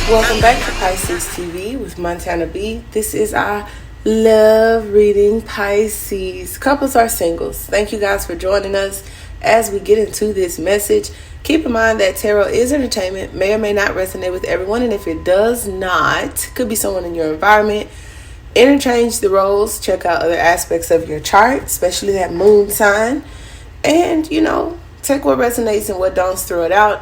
Welcome back to Pisces TV with Montana B. This is our love reading Pisces. Couples are singles. Thank you guys for joining us as we get into this message. Keep in mind that tarot is entertainment, may or may not resonate with everyone, and if it does not, could be someone in your environment. Interchange the roles, check out other aspects of your chart, especially that moon sign, and take what resonates and what don't, throw it out.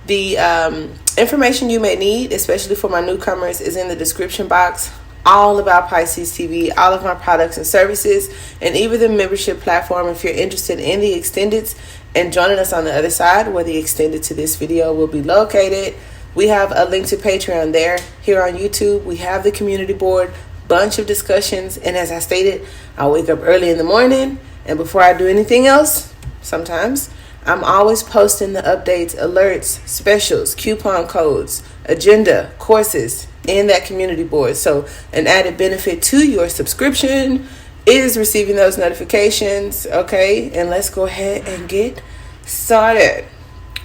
The information you may need, especially for my newcomers, is in the description box. All about Pisces TV, all of my products and services, and even the membership platform if you're interested in the extendeds and joining us on the other side where the extended to this video will be located. We have a link to Patreon there. Here on YouTube, we have the community board, bunch of discussions, and as I stated, I wake up early in the morning, and before I do anything else, sometimes I'm always posting the updates, alerts, specials, coupon codes, agenda, courses in that community board. So an added benefit to your subscription is receiving those notifications. Okay, and let's go ahead and get started.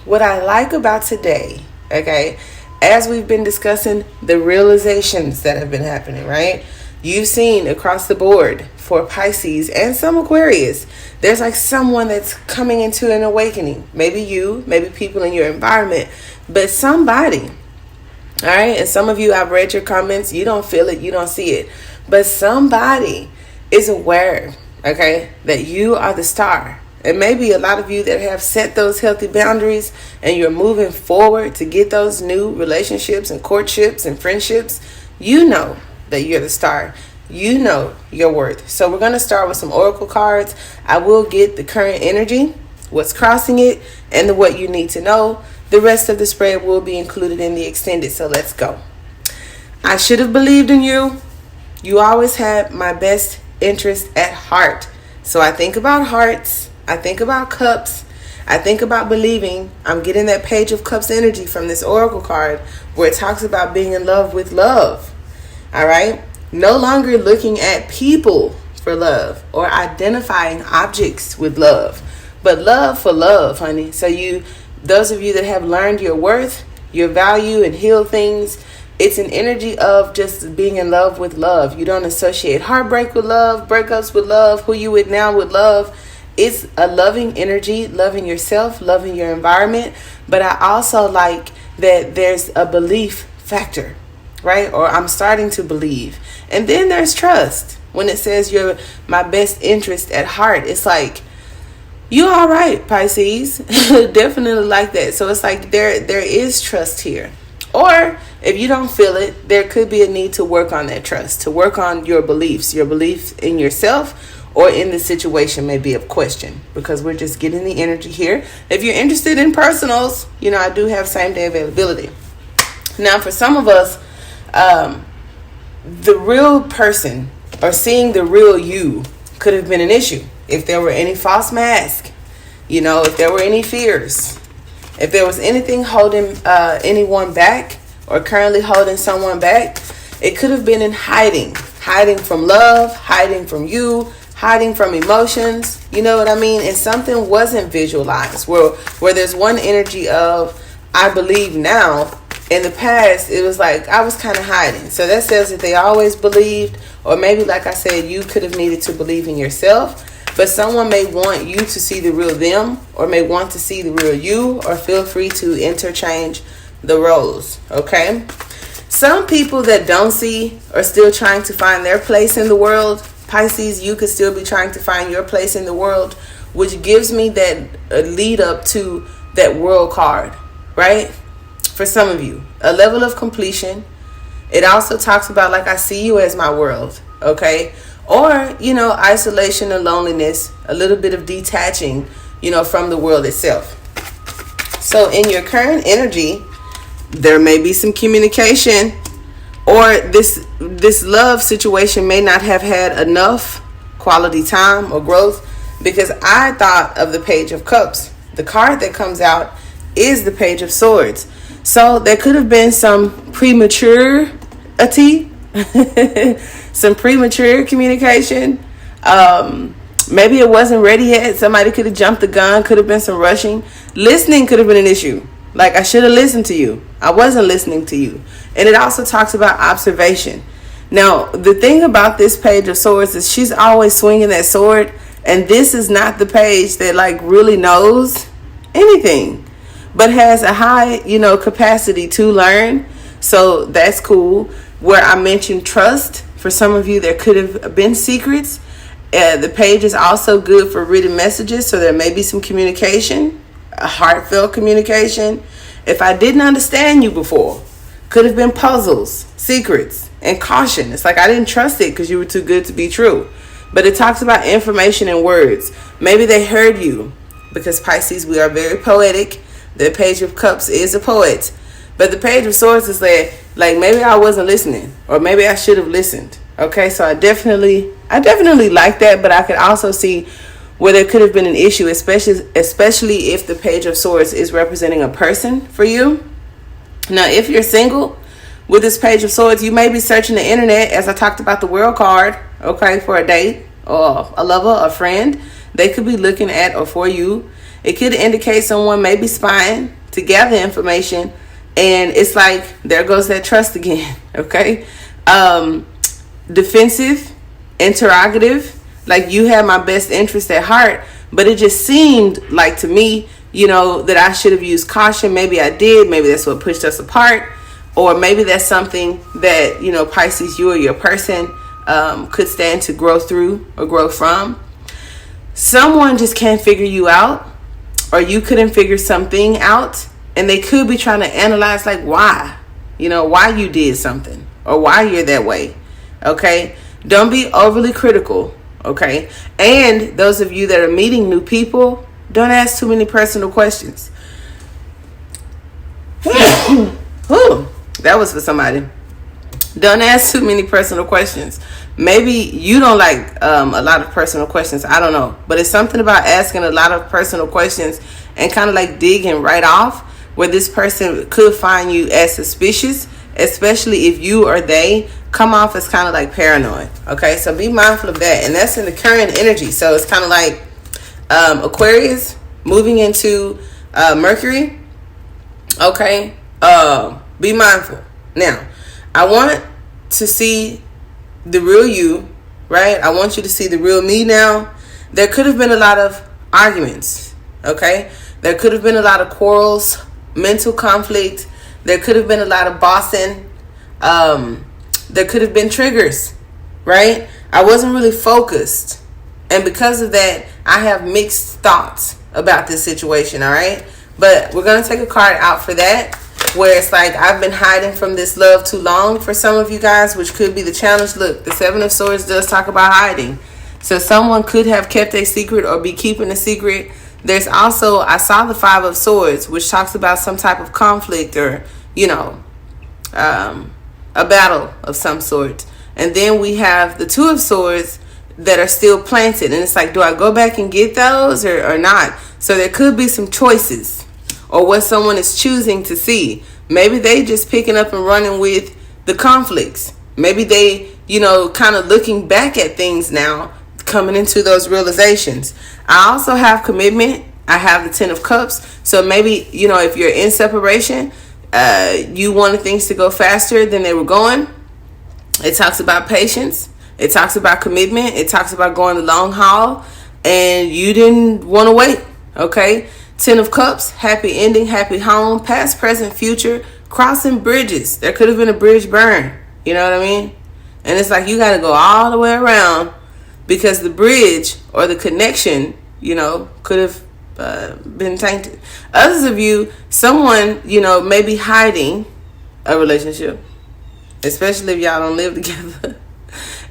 What I like about today, okay, as we've been discussing the realizations that have been happening, right? You've seen across the board for Pisces and some Aquarius, there's like someone that's coming into an awakening. Maybe you, maybe people in your environment, but somebody, all right? And some of you, I've read your comments, you don't feel it, you don't see it, but somebody is aware, okay, that you are the star. And maybe a lot of you that have set those healthy boundaries and you're moving forward to get those new relationships and courtships and friendships, you know that you're the star. You know your worth. So we're going to start with some oracle cards. I will get the current energy, what's crossing it, and what you need to know. The rest of the spread will be included in the extended. So let's go. I should have believed in you. You always had my best interest at heart. So I think about hearts. I think about cups. I think about believing. I'm getting that Page of Cups energy from this oracle card where it talks about being in love with love. All right. No longer looking at people for love or identifying objects with love, but love for love, honey. So those of you that have learned your worth, your value, and healed things, it's an energy of just being in love with love. You don't associate heartbreak with love, breakups with love, who you with now with love. It's a loving energy, loving yourself, loving your environment. But I also like that there's a belief factor, right? Or I'm starting to believe. And then there's trust. When it says you're my best interest at heart, it's like, you all right, Pisces. Definitely like that. So it's like there is trust here. Or if you don't feel it, there could be a need to work on that trust, to work on your beliefs. Your belief in yourself or in the situation may be of question, because we're just getting the energy here. If you're interested in personals, I do have same day availability. Now, for some of us, the real person or seeing the real you could have been an issue. If there were any false mask, if there were any fears, if there was anything holding anyone back or currently holding someone back, it could have been in hiding from love, hiding from you, hiding from emotions. You know what I mean? And something wasn't visualized where there's one energy of, I believe now. In the past, it was like I was kind of hiding. So that says that they always believed, or maybe, like I said, you could have needed to believe in yourself. But someone may want you to see the real them, or may want to see the real you, or feel free to interchange the roles. Okay? Some people that don't see are still trying to find their place in the world. Pisces, you could still be trying to find your place in the world, which gives me that lead up to that world card, right? For some of you, a level of completion. It also talks about, like, I see you as my world, okay? Or, isolation and loneliness, a little bit of detaching, from the world itself. So in your current energy, there may be some communication, or this love situation may not have had enough quality time or growth, because I thought of the Page of Cups. The card that comes out is the Page of Swords. So there could have been some prematurity, some premature communication. Maybe it wasn't ready yet. Somebody could have jumped the gun. Could have been some rushing. Listening could have been an issue. Like, I should have listened to you. I wasn't listening to you. And it also talks about observation. Now, the thing about this Page of Swords is she's always swinging that sword. And this is not the page that, like, really knows anything, but has a high, capacity to learn. So that's cool. Where I mentioned trust. For some of you, there could have been secrets. The page is also good for written messages. So there may be some communication, a heartfelt communication. If I didn't understand you before, could have been puzzles, secrets, and caution. It's like I didn't trust it because you were too good to be true. But it talks about information and words. Maybe they heard you, because Pisces, we are very poetic. The Page of Cups is a poet. But the Page of Swords is like maybe I wasn't listening, or maybe I should have listened. Okay, so I definitely like that, but I could also see where there could have been an issue, especially if the Page of Swords is representing a person for you. Now, if you're single with this Page of Swords, you may be searching the internet, as I talked about the World card, okay, for a date or a lover, a friend. They could be looking at or for you. It could indicate someone may be spying to gather information, and it's like there goes that trust again. Okay, defensive, interrogative, like you have my best interest at heart, but it just seemed like to me, that I should have used caution. Maybe I did. Maybe that's what pushed us apart, or maybe that's something that Pisces, you or your person could stand to grow through or grow from. Someone just can't figure you out, or you couldn't figure something out, and they could be trying to analyze like why you did something or why you're that way. Okay, don't be overly critical. Okay, and those of you that are meeting new people, don't ask too many personal questions. Ooh, that was for somebody. Don't ask too many personal questions. Maybe you don't like a lot of personal questions. I don't know. But it's something about asking a lot of personal questions and kind of like digging right off, where this person could find you as suspicious, especially if you or they come off as kind of like paranoid. Okay, so be mindful of that. And that's in the current energy. So it's kind of like Aquarius moving into Mercury. Okay, be mindful. Now, I want to see the real you, right? I want you to see the real me now. There could have been a lot of arguments, okay? There could have been a lot of quarrels, mental conflict. There could have been a lot of bossing. There could have been triggers, right? I wasn't really focused. And because of that, I have mixed thoughts about this situation, all right? But we're going to take a card out for that, where it's like I've been hiding from this love too long for some of you guys, which could be the challenge. Look, the Seven of Swords does talk about hiding. So someone could have kept a secret or be keeping a secret. There's also, I saw the Five of Swords, which talks about some type of conflict or, a battle of some sort. And then we have the Two of Swords that are still planted. And it's like, do I go back and get those or not? So there could be some choices, or what someone is choosing to see. Maybe they just picking up and running with the conflicts. Maybe they, kind of looking back at things now, coming into those realizations. I also have commitment. I have the Ten of Cups. So maybe, if you're in separation, you wanted things to go faster than they were going. It talks about patience. It talks about commitment. It talks about going the long haul, and you didn't want to wait. Okay. Ten of Cups, happy ending, happy home, past, present, future, crossing bridges. There could have been a bridge burn. You know what I mean? And it's like you got to go all the way around, because the bridge or the connection, could have been tainted. Others of you, someone, may be hiding a relationship, especially if y'all don't live together.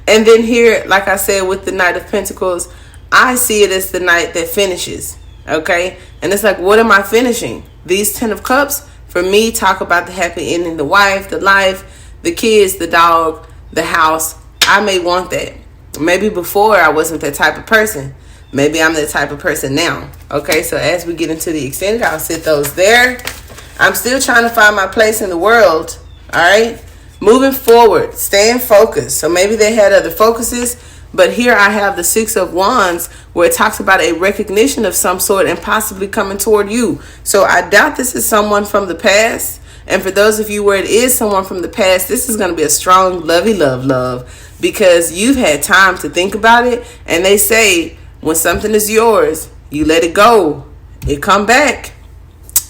And then here, like I said, with the Knight of Pentacles, I see it as the night that finishes. Okay, and it's like, what am I finishing? These Ten of Cups, for me, talk about the happy ending, the wife, the life, the kids, the dog, the house. I may want that. Maybe before I wasn't that type of person. Maybe I'm that type of person now. Okay, so as we get into the extended, I'll sit those there. I'm still trying to find my place in the world. All right, moving forward, staying focused. So maybe they had other focuses. But here I have the Six of Wands, where it talks about a recognition of some sort and possibly coming toward you. So I doubt this is someone from the past. And for those of you where it is someone from the past, this is going to be a strong, lovey love, because you've had time to think about it. And they say when something is yours, you let it go. It come back.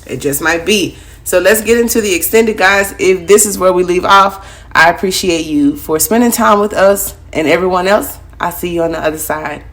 It just might be. So let's get into the extended, guys. If this is where we leave off, I appreciate you for spending time with us, and everyone else, I'll see you on the other side.